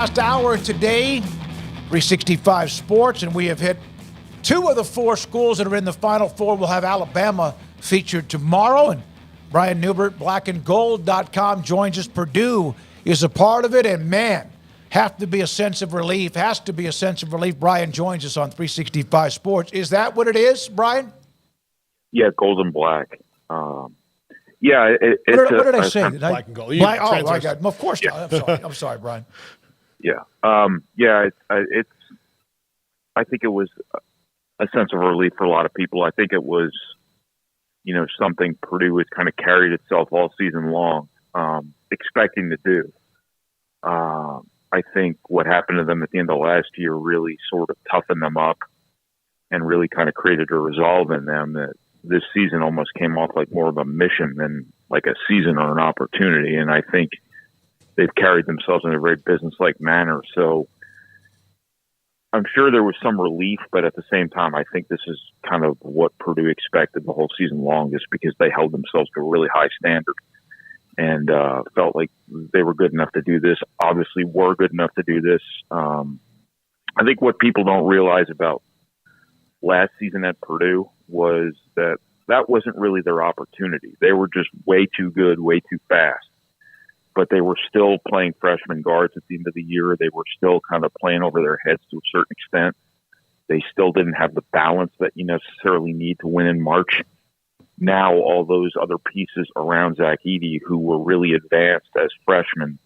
Last hour today, 365 Sports, and we have hit two of the four schools that are in the Final Four. We'll have Alabama featured tomorrow, and Brian Neubert, blackandgold.com, joins us. Purdue is a part of it, and man, has to be a sense of relief. Brian joins us on 365 Sports. Is that what it is, Brian? Yeah, gold and black. What did I say? Black and gold. Black, oh, my God. Of course not. I'm sorry, Brian. Yeah. It's. I think it was a sense of relief for a lot of people. I think it was, something Purdue has kind of carried itself all season long, expecting to do. I think what happened to them at the end of last year really sort of toughened them up and really kind of created a resolve in them that this season almost came off like more of a mission than like a season or an opportunity. And I think they've carried themselves in a very business-like manner. So I'm sure there was some relief, but at the same time, I think this is kind of what Purdue expected the whole season long, just because they held themselves to a really high standard and felt like they were good enough to do this, obviously were good enough to do this. I think what people don't realize about last season at Purdue was that wasn't really their opportunity. They were just way too good, way too fast. But they were still playing freshman guards at the end of the year. They were still kind of playing over their heads to a certain extent. They still didn't have the balance that you necessarily need to win in March. Now all those other pieces around Zach Edey, who were really advanced as freshmen,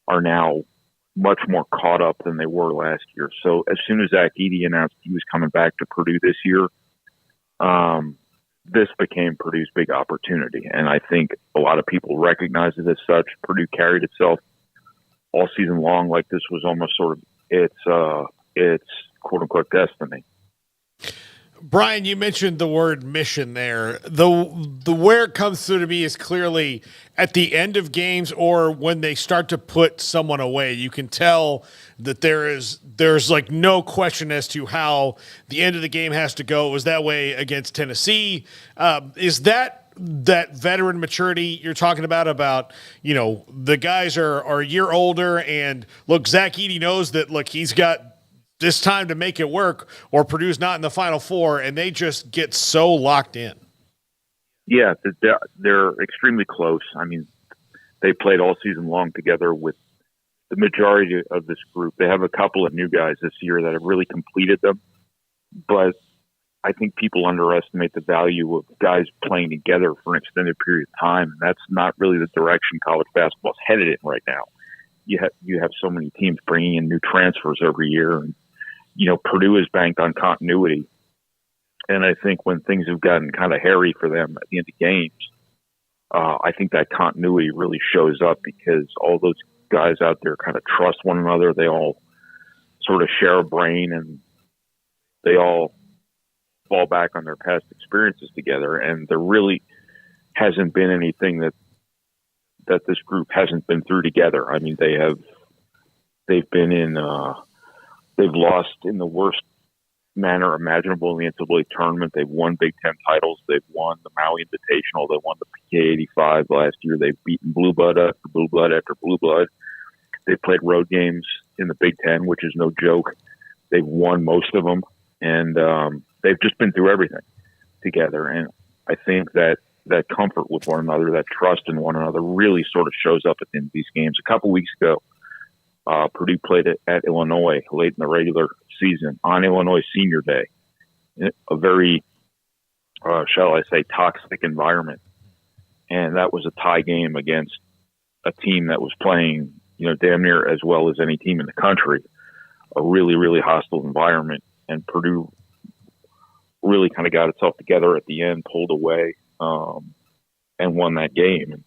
are now much more caught up than they were last year. So as soon as Zach Edey announced he was coming back to Purdue this year, this became Purdue's big opportunity. And I think a lot of people recognize it as such. Purdue carried itself all season long like this was almost sort of its quote-unquote destiny. Brian, you mentioned the word mission there. The where it comes through to me is clearly at the end of games or when they start to put someone away. You can tell that there's like no question as to how the end of the game has to go. It was that way against Tennessee. Is that veteran maturity you're talking about, the guys are a year older, and look, Zach Edey knows that, look, he's got this time to make it work, or Purdue's not in the Final Four, and they just get so locked in. Yeah, they're extremely close. I mean, they played all season long together with the majority of this group. They have a couple of new guys this year that have really completed them, but I think people underestimate the value of guys playing together for an extended period of time, and that's not really the direction college basketball is headed in right now. You have so many teams bringing in new transfers every year, and Purdue is banked on continuity. And I think when things have gotten kind of hairy for them at the end of games, I think that continuity really shows up because all those guys out there kind of trust one another. They all sort of share a brain, and they all fall back on their past experiences together. And there really hasn't been anything that this group hasn't been through together. I mean, they've lost in the worst manner imaginable in the NCAA tournament. They've won Big Ten titles. They've won the Maui Invitational. They won the PK 85 last year. They've beaten blue blood after blue blood after blue blood. They've played road games in the Big Ten, which is no joke. They've won most of them, and they've just been through everything together. And I think that comfort with one another, that trust in one another really sort of shows up at the end of these games. A couple weeks ago, Purdue played at Illinois late in the regular season on Illinois Senior Day. A very, shall I say, toxic environment. And that was a tie game against a team that was playing, damn near as well as any team in the country. A really, really hostile environment. And Purdue really kind of got itself together at the end, pulled away, and won that game. And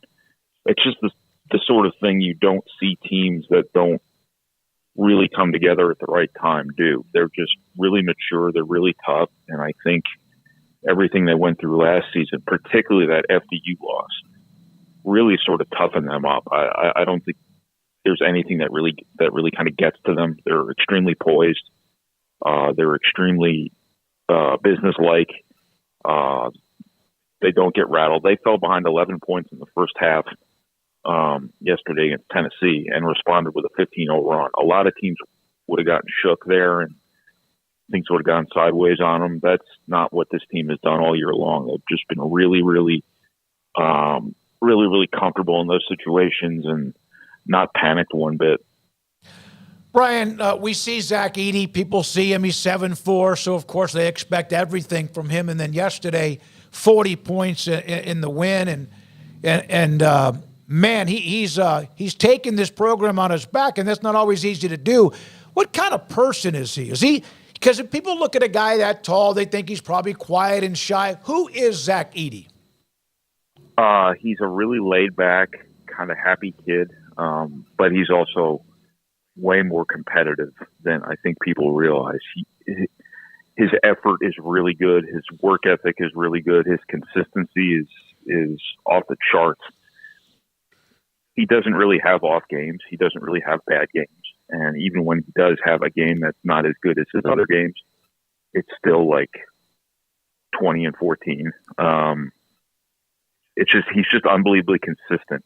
it's just the sort of thing you don't see teams that don't really come together at the right time do. They're just really mature. They're really tough. And I think everything they went through last season, particularly that FDU loss, really sort of toughened them up. I don't think there's anything that really kind of gets to them. They're extremely poised. They're extremely businesslike. They don't get rattled. They fell behind 11 points in the first half yesterday against Tennessee and responded with a 15-0 run. A lot of teams would have gotten shook there and things would have gone sideways on them. That's not what this team has done all year long. They've just been really, really comfortable in those situations and not panicked one bit. Brian, we see Zach Edey. People see him. He's 7'4", so of course they expect everything from him. And then yesterday, 40 points in the win, and man, he's taken this program on his back, and that's not always easy to do. What kind of person is he? Is he? Because if people look at a guy that tall, they think he's probably quiet and shy. Who is Zach Edey? He's a really laid-back, kind of happy kid, but he's also way more competitive than I think people realize. His effort is really good. His work ethic is really good. His consistency is off the charts. He doesn't really have off games. He doesn't really have bad games. And even when he does have a game that's not as good as his other games, it's still like 20 and 14. He's just unbelievably consistent.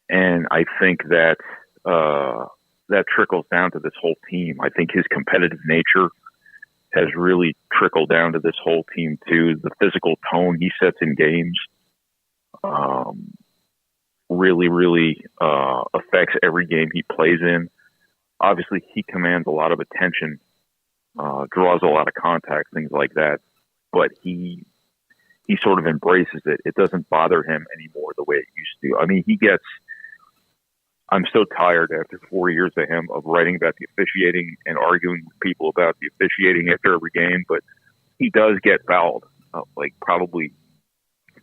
And I think that that trickles down to this whole team. I think his competitive nature has really trickled down to this whole team too. The physical tone he sets in games really affects every game he plays in. Obviously, he commands a lot of attention, draws a lot of contact, things like that. But he sort of embraces it. It doesn't bother him anymore the way it used to. I mean, I'm so tired after 4 years of him of writing about the officiating and arguing with people about the officiating after every game, but he does get fouled, like probably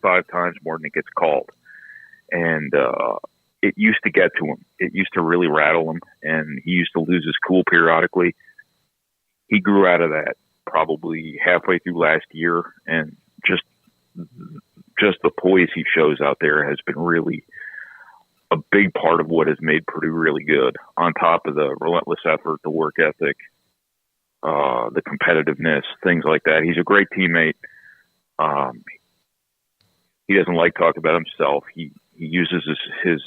5 times more than it gets called. And it used to get to him. It used to really rattle him, and he used to lose his cool periodically. He grew out of that probably halfway through last year, and just the poise he shows out there has been really a big part of what has made Purdue really good, on top of the relentless effort, the work ethic, the competitiveness, things like that. He's a great teammate. He doesn't like talking about himself. He uses his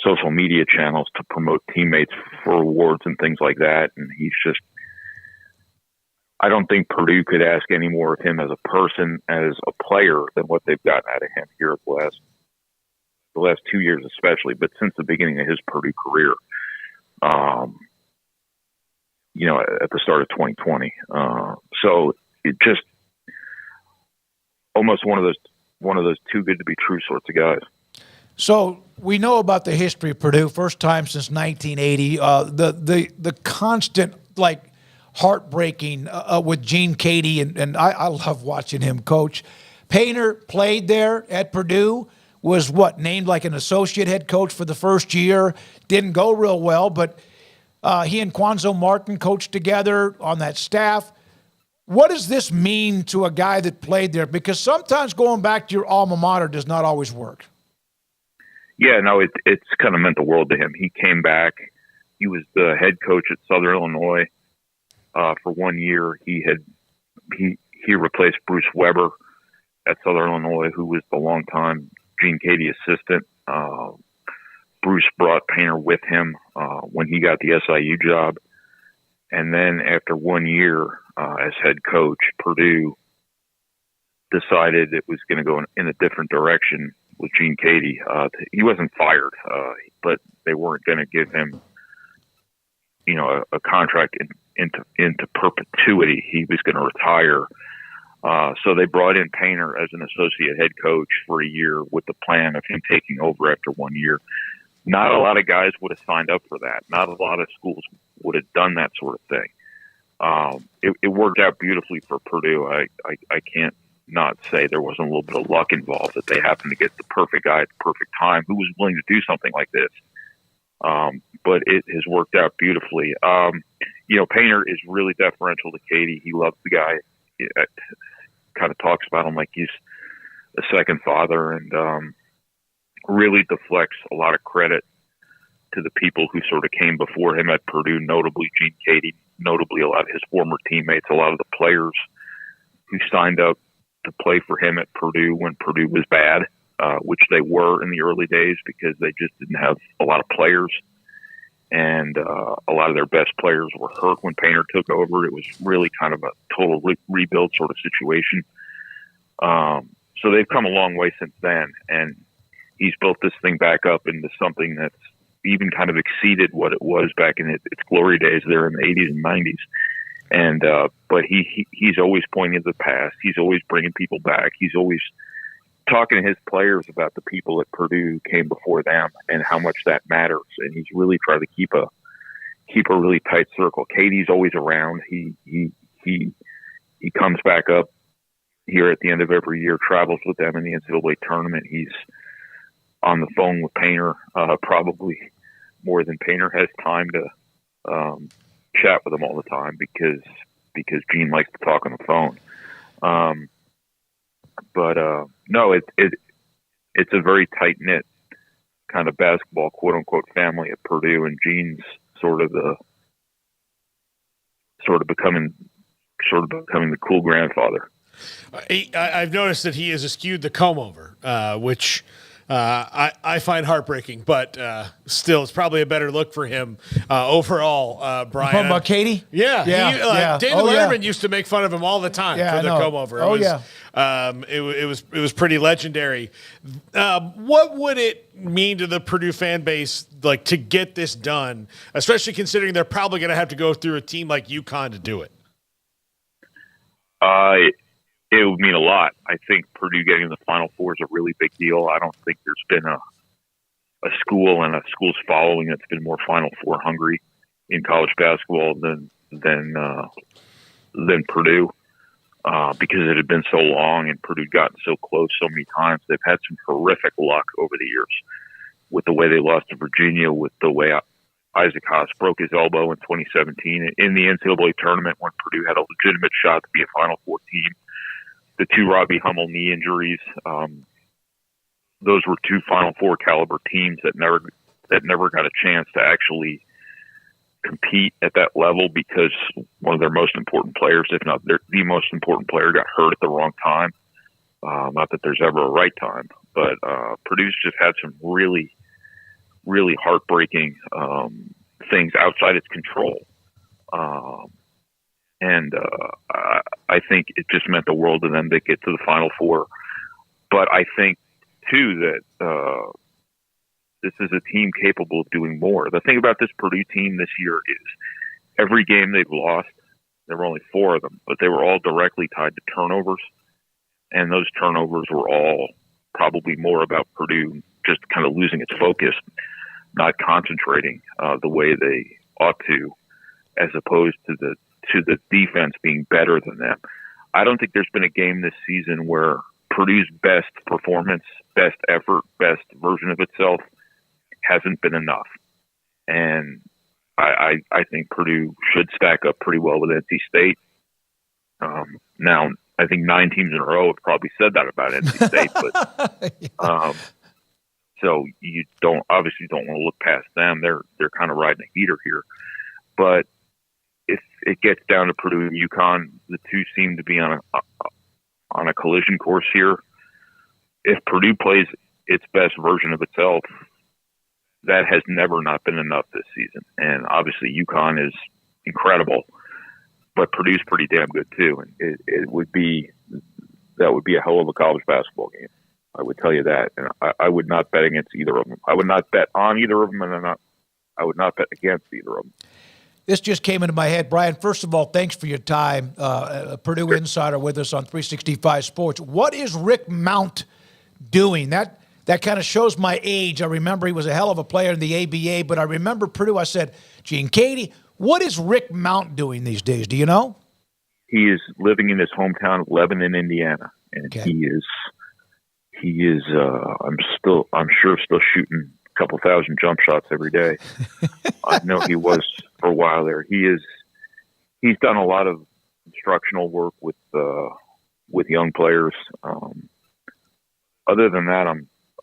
social media channels to promote teammates for awards and things like that. And he's just, I don't think Purdue could ask any more of him as a person, as a player, than what they've gotten out of him here the last 2 years especially, but since the beginning of his Purdue career, at the start of 2020. So it just almost one of those too good to be true sorts of guys. So we know about the history of Purdue, first time since 1980. The constant, heartbreaking with Gene Cady, and I love watching him coach. Painter played there at Purdue, was named like an associate head coach for the first year. Didn't go real well, but he and Quanzo Martin coached together on that staff. What does this mean to a guy that played there? Because sometimes going back to your alma mater does not always work. Yeah, no, it's kind of meant the world to him. He came back. He was the head coach at Southern Illinois for 1 year. He replaced Bruce Weber at Southern Illinois, who was the longtime Gene Cady assistant. Bruce brought Painter with him when he got the SIU job. And then after 1 year as head coach, Purdue decided it was going to go in a different direction with Gene Cady. He wasn't fired, but they weren't going to give him, a contract into perpetuity. He was going to retire. So they brought in Painter as an associate head coach for a year with the plan of him taking over after 1 year. Not a lot of guys would have signed up for that. Not a lot of schools would have done that sort of thing. It worked out beautifully for Purdue. I can't not say there wasn't a little bit of luck involved, that they happened to get the perfect guy at the perfect time who was willing to do something like this. But it has worked out beautifully. Painter is really deferential to Cady. He loves the guy. Kind of talks about him like he's a second father, and really deflects a lot of credit to the people who sort of came before him at Purdue, notably Gene Cady, notably a lot of his former teammates, a lot of the players who signed up to play for him at Purdue when Purdue was bad. which they were in the early days because they just didn't have a lot of players. And a lot of their best players were hurt when Painter took over. It was really kind of a total rebuild sort of situation. So they've come a long way since then, and he's built this thing back up into something that's even kind of exceeded what it was back in its glory days there in the 80s and 90s. And but he's always pointing to the past. He's always bringing people back. He's always talking to his players about the people at Purdue came before them and how much that matters. And he's really trying to keep a really tight circle. Katie's always around. He comes back up here at the end of every year, travels with them in the NCAA tournament. He's on the phone with Painter, probably more than Painter has time to chat with him all the time because Gene likes to talk on the phone. But no, it's a very tight knit kind of basketball quote unquote family at Purdue, and Gene's sort of becoming the cool grandfather. I've noticed that he has eschewed the comb over, which I find heartbreaking, but still, it's probably a better look for him overall. Brian, talking about Katie? Yeah. David Letterman used to make fun of him all the time for the comb over. It was pretty legendary. What would it mean to the Purdue fan base, like, to get this done, especially considering they're probably going to have to go through a team like UConn to do it? It would mean a lot. I think Purdue getting the Final Four is a really big deal. I don't think there's been a school and a school's following that's been more Final Four hungry in college basketball than Purdue, because it had been so long and Purdue had gotten so close so many times. They've had some horrific luck over the years with the way they lost to Virginia, with the way Isaac Haas broke his elbow in 2017 in the NCAA tournament when Purdue had a legitimate shot to be a Final Four team. The two Robbie Hummel knee injuries, those were two Final Four caliber teams that never got a chance to actually compete at that level because one of their most important players, if not the most important player, got hurt at the wrong time. Not that there's ever a right time, but Purdue's just had some really, really heartbreaking things outside its control. And I think it just meant the world to them to get to the Final Four. But I think, too, that this is a team capable of doing more. The thing about this Purdue team this year is every game they've lost, there were only 4 of them, but they were all directly tied to turnovers. And those turnovers were all probably more about Purdue just kind of losing its focus, not concentrating the way they ought to, as opposed to the defense being better than them. I don't think there's been a game this season where Purdue's best performance, best effort, best version of itself hasn't been enough. And I think Purdue should stack up pretty well with NC State. Now, I think 9 teams in a row have probably said that about NC State, but so you obviously don't want to look past them. They're kind of riding a heater here, but if it gets down to Purdue and UConn, the two seem to be on a collision course here. If Purdue plays its best version of itself, that has never not been enough this season. And obviously UConn is incredible, but Purdue's pretty damn good too. And that would be a hell of a college basketball game. I would tell you that. And I would not bet against either of them. I would not bet on either of them, and I would not bet against either of them. This just came into my head. Brian, first of all, thanks for your time. A Purdue insider with us on 365 Sports. What is Rick Mount doing? That kind of shows my age. I remember he was a hell of a player in the ABA, but I remember Purdue. I said, Gene Katie, what is Rick Mount doing these days? Do you know? He is living in his hometown of Lebanon, Indiana, and okay. He is. I'm sure still shooting a couple thousand jump shots every day. I know he was for a while there. He's done a lot of instructional work with young players. Other than that,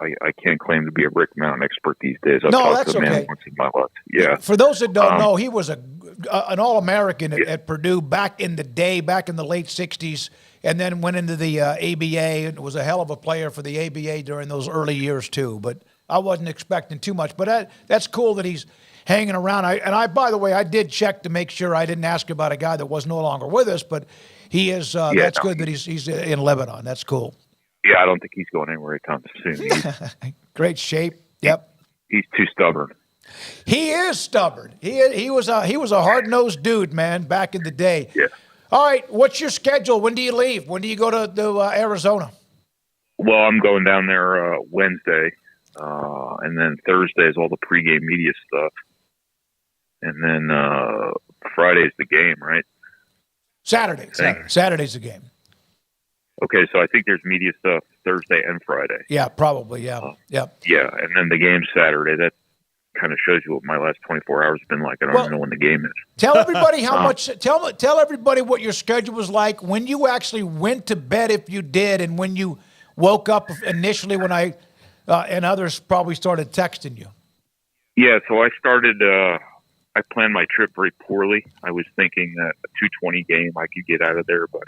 I can't claim to be a Rick Mount expert these days. I've talked to the man once in my life. Yeah. For those that don't know, he was a an All-American at Purdue back in the day, back in the late 60s, and then went into the ABA and was a hell of a player for the ABA during those early years too. But I wasn't expecting too much. But that's cool that he's hanging around. By the way, I did check to make sure I didn't ask about a guy that was no longer with us, but he is. That's good that he's in Lebanon. That's cool. Yeah, I don't think he's going anywhere anytime soon. Great shape. Yep. He's too stubborn. He is stubborn. He was a hard-nosed dude, man, back in the day. Yeah. All right, what's your schedule? When do you leave? When do you go to Arizona? Well, I'm going down there Wednesday, and then Thursday is all the pregame media stuff, and then Friday's the game, right? Saturday's the game. Okay, so I think there's media stuff Thursday and Friday. Yeah, probably. Yeah, Yeah, and then the game's Saturday. That kind of shows you what my last 24 hours have been like. I don't even know when the game is. Tell everybody how much. Tell everybody what your schedule was like when you actually went to bed, if you did, and when you woke up initially. When I and others probably started texting you. Yeah, so I started. I planned my trip very poorly. I was thinking that a 2:20 game I could get out of there by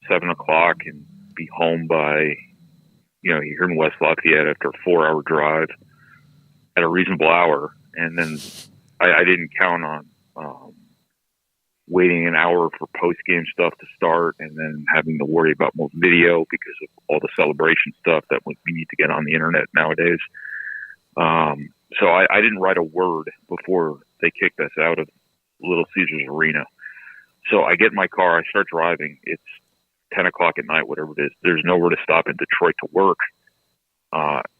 7 o'clock and be home by, you're in West Lafayette after a 4-hour drive at a reasonable hour. And then I didn't count on waiting an hour for post-game stuff to start and then having to worry about more video because of all the celebration stuff that we need to get on the internet nowadays. So I didn't write a word before they kicked us out of Little Caesars Arena. So I get in my car, I start driving. It's 10 o'clock at night, whatever it is. There's nowhere to stop in Detroit to work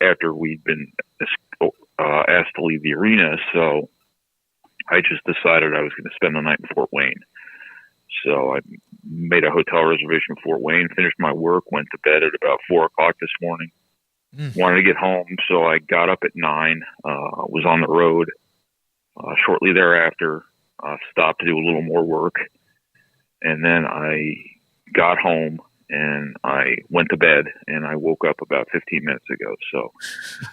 after we'd been asked to leave the arena. So I just decided I was going to spend the night in Fort Wayne. So I made a hotel reservation in Fort Wayne, finished my work, went to bed at about 4 o'clock this morning. Wanted to get home, so I got up at 9, was on the road. Shortly thereafter, stopped to do a little more work. And then I got home and I went to bed, and I woke up about 15 minutes ago. So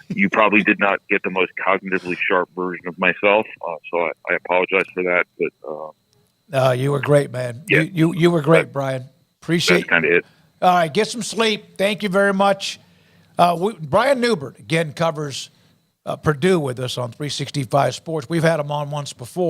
you probably did not get the most cognitively sharp version of myself. So I apologize for that. But you were great, man. Yeah, you were great, Brian. Appreciate it. That's kind of it. All right, get some sleep. Thank you very much. Brian Neubert, again, covers Purdue with us on 365 Sports. We've had him on once before.